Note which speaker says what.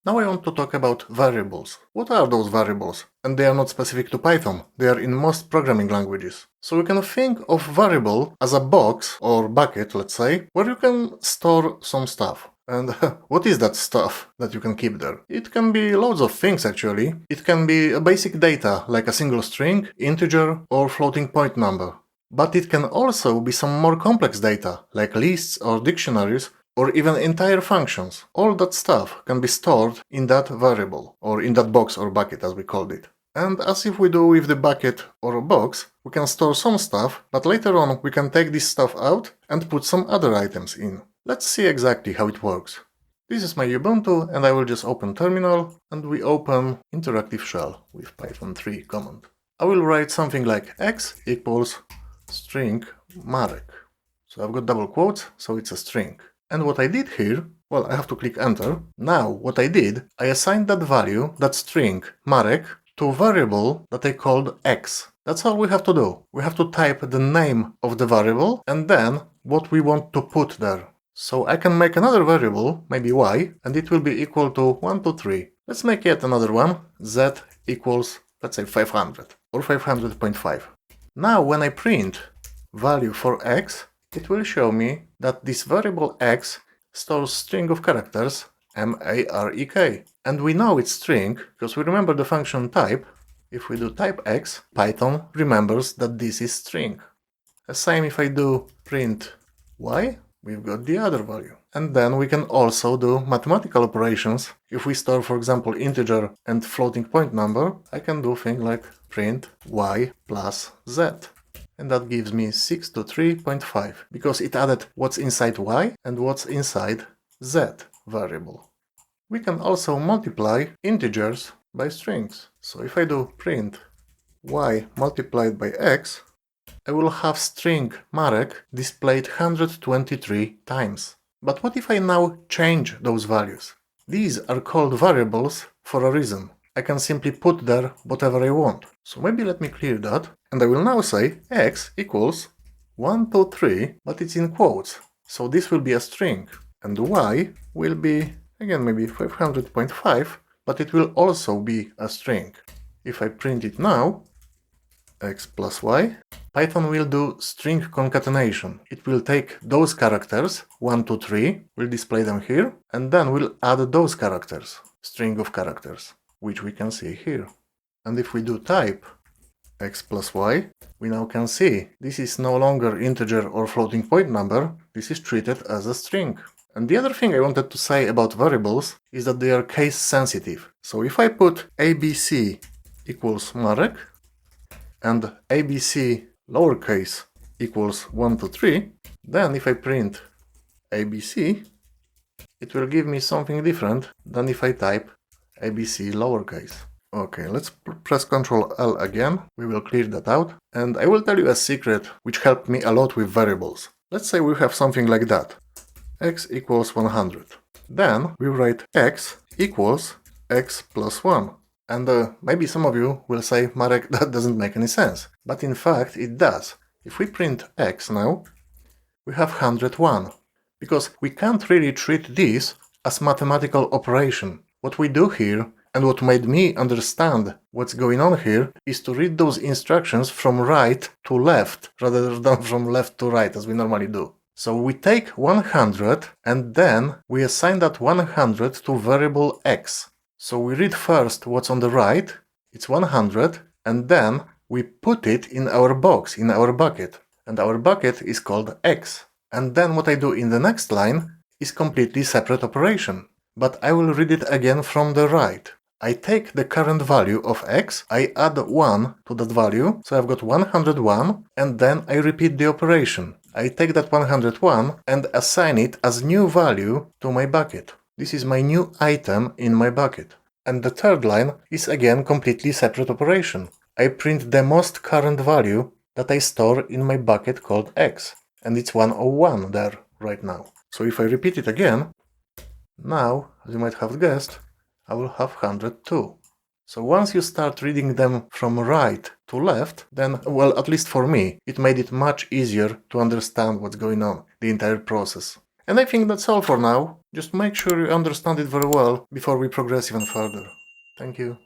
Speaker 1: Now I want to talk about variables. What are those variables? And they are not specific to Python, they are in most programming languages. So you can think of variable as a box or bucket, let's say, where you can store some stuff. And what is that stuff that you can keep there? It can be loads of things actually. It can be a basic data like a single string, integer or floating point number. But it can also be some more complex data like lists or dictionaries or even entire functions. All that stuff can be stored in that variable or in that box or bucket as we called it. And as if we do with the bucket or a box, we can store some stuff, but later on we can take this stuff out and put some other items in. Let's see exactly how it works. This is my Ubuntu and I will just open terminal and we open interactive shell with Python 3 command. I will write something like x equals string Marek. So I've got double quotes, so it's a string. And what I did here, well, I have to click enter. Now what I did, I assigned that value, that string Marek, to a variable that I called x. That's all we have to do. We have to type the name of the variable and then what we want to put there. So I can make another variable, maybe y, and it will be equal to 1, 2, 3. Let's make yet another one, z equals, let's say 500 or 500.5. Now when I print value for x, it will show me that this variable x stores string of characters marek. And we know it's string because we remember the function type. If we do type x, Python remembers that this is string. The same if I do print y, we've got the other value. And then we can also do mathematical operations. If we store, for example, integer and floating point number, I can do things like print y plus z. And that gives me 623.5, because it added what's inside y and what's inside z variable. We can also multiply integers by strings. So if I do print y multiplied by x, I will have string Marek displayed 123 times. But what if I now change those values? These are called variables for a reason. I can simply put there whatever I want. So maybe let me clear that. And I will now say x equals 1, 2, 3, but it's in quotes. So this will be a string. And y will be, again, maybe 500.5, but it will also be a string. If I print it now, x plus y, Python will do string concatenation. It will take those characters, 1, 2, 3, will display them here, and then will add those characters, string of characters, which we can see here. And if we do type x plus y, we now can see this is no longer integer or floating point number, this is treated as a string. And the other thing I wanted to say about variables is that they are case sensitive. So if I put abc equals Marek and abc lowercase equals 1, 2, 3, then if I print abc, it will give me something different than if I type abc lowercase. Okay, let's press Ctrl L again, we will clear that out, and I will tell you a secret which helped me a lot with variables. Let's say we have something like that, x equals 100. Then we write x equals x plus 1. And maybe some of you will say, Marek, that doesn't make any sense. But in fact, it does. If we print x now, we have 101. Because we can't really treat this as mathematical operation. What we do here, and what made me understand what's going on here, is to read those instructions from right to left, rather than from left to right, as we normally do. So we take 100, and then we assign that 100 to variable x. So we read first what's on the right, it's 100, and then we put it in our box, in our bucket. And our bucket is called x. And then what I do in the next line is completely separate operation. But I will read it again from the right. I take the current value of x, I add 1 to that value, so I've got 101, and then I repeat the operation. I take that 101 and assign it as new value to my bucket. This is my new item in my bucket. And the third line is again completely separate operation. I print the most current value that I store in my bucket called x. And it's 101 there right now. So if I repeat it again, now, as you might have guessed, I will have 102. So once you start reading them from right to left, then, well, at least for me, it made it much easier to understand what's going on, the entire process. And I think that's all for now. Just make sure you understand it very well before we progress even further. Thank you.